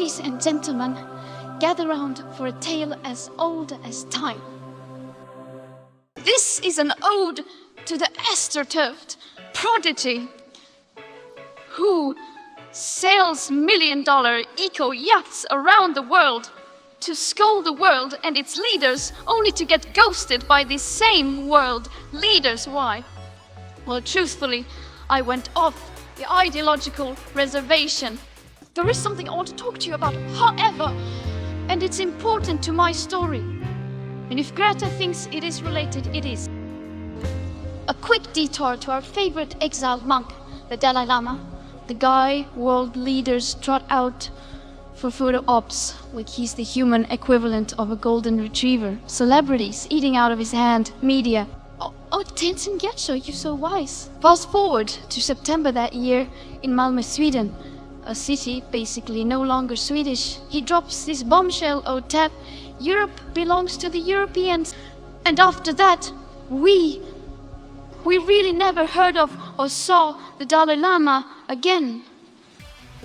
Ladies and gentlemen, gather round for a tale as old as time. This is an ode to the astroturfed prodigy who sails million-dollar eco-yachts around the world to scold the world and its leaders, only to get ghosted by these same world leaders. Why? Well, truthfully, I went off the ideological reservation. There is something I want to talk to you about, however, and it's important to my story. And if Greta thinks it is related, it is. A quick detour to our favorite exiled monk, the Dalai Lama, the guy world leaders trot out for photo ops like he's the human equivalent of a golden retriever. Celebrities eating out of his hand, media. Oh, Tenzin Gyatso, you're so wise. Fast forward to September that year in Malmö, Sweden, a city basically no longer Swedish. He drops this bombshell OTAP, Europe belongs to the Europeans. And after that, we really never heard of or saw the Dalai Lama again.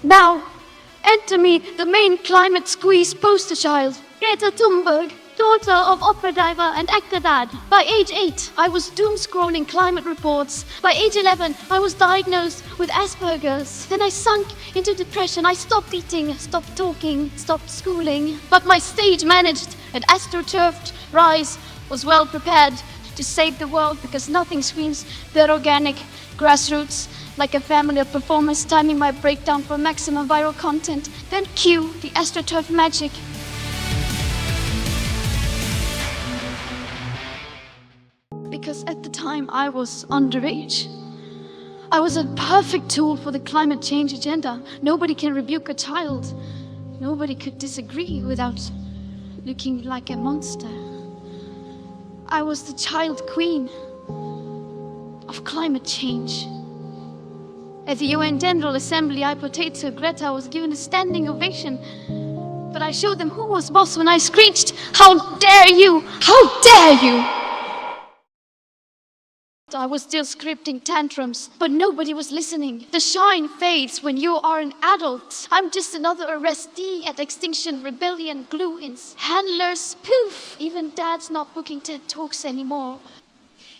Now, enter me the main climate squeeze poster child, Greta Thunberg, daughter of opera diva and actor dad. By age 8, I was doom-scrolling climate reports. By age 11, I was diagnosed with Asperger's. Then I sunk into depression. I stopped eating, stopped talking, stopped schooling. But my stage-managed and astroturfed rise was well prepared to save the world, because nothing screams their organic grassroots like a family of performers timing my breakdown for maximum viral content. Then cue the astroturf magic. Because at the time I was underage. I was a perfect tool for the climate change agenda. Nobody can rebuke a child. Nobody could disagree without looking like a monster. I was the child queen of climate change. At the UN General Assembly, I potato Greta was given a standing ovation. But I showed them who was boss when I screeched, "How dare you! How dare you!" I was still scripting tantrums, but nobody was listening. The shine fades when you are an adult. I'm just another arrestee at Extinction Rebellion glue-ins. Handlers, poof! Even dad's not booking TED Talks anymore.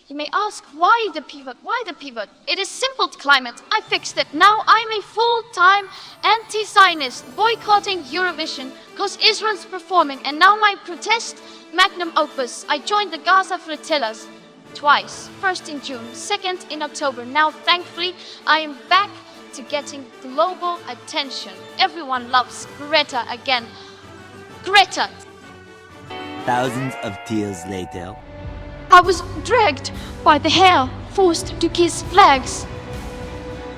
You may ask, why the pivot? Why the pivot? It is simple, climate. I fixed it. Now I'm a full-time anti-Zionist, boycotting Eurovision because Israel's performing. And now my protest magnum opus. I joined the Gaza flotillas twice. First in June, second in October. Now, thankfully, I am back to getting global attention. Everyone loves Greta again. Greta! Thousands of tears later. I was dragged by the hair, forced to kiss flags,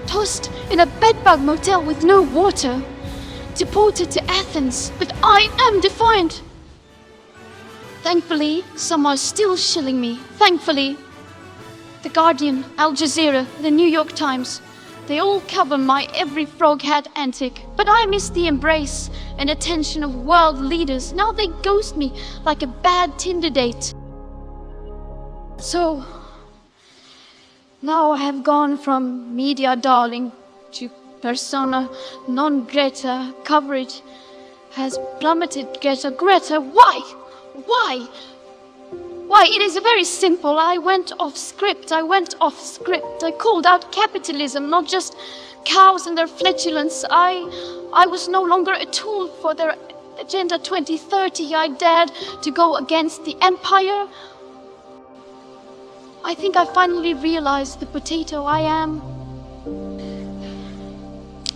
tossed in a bedbug motel with no water, deported to Athens, but I am defiant. Thankfully, some are still shilling me. Thankfully, The Guardian, Al Jazeera, the New York Times, they all cover my every frog hat antic. But I miss the embrace and attention of world leaders. Now they ghost me like a bad Tinder date. So, now I have gone from media darling to persona non grata. Coverage has plummeted. Greta, why? Why? Why? It is very simple. I went off script. I called out capitalism, not just cows and their flatulence. I was no longer a tool for their Agenda 2030. I dared to go against the empire. I think I finally realized the potato I am.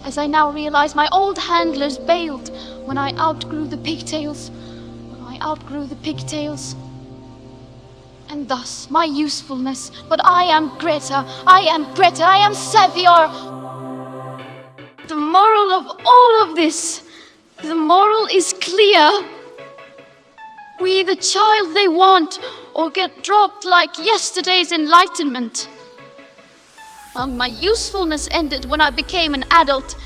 As I now realize, my old handlers bailed when I outgrew the pigtails. And thus, my usefulness. But I am Greta, I am savior. The moral of all of this, the moral is clear. We the child they want, or get dropped like yesterday's enlightenment. My usefulness ended when I became an adult,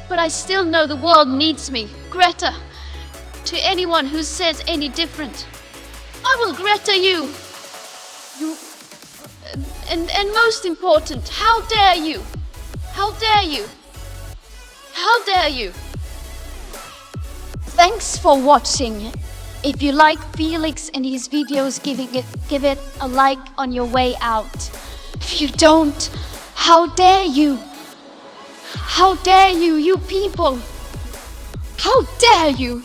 but I still know the world needs me. Greta, to anyone who says any different, I will Greta you. And most important, how dare you? How dare you? How dare you? Thanks for watching. If you like Felix and his videos, give it a like on your way out. If you don't, how dare you? How dare you, you people? How dare you?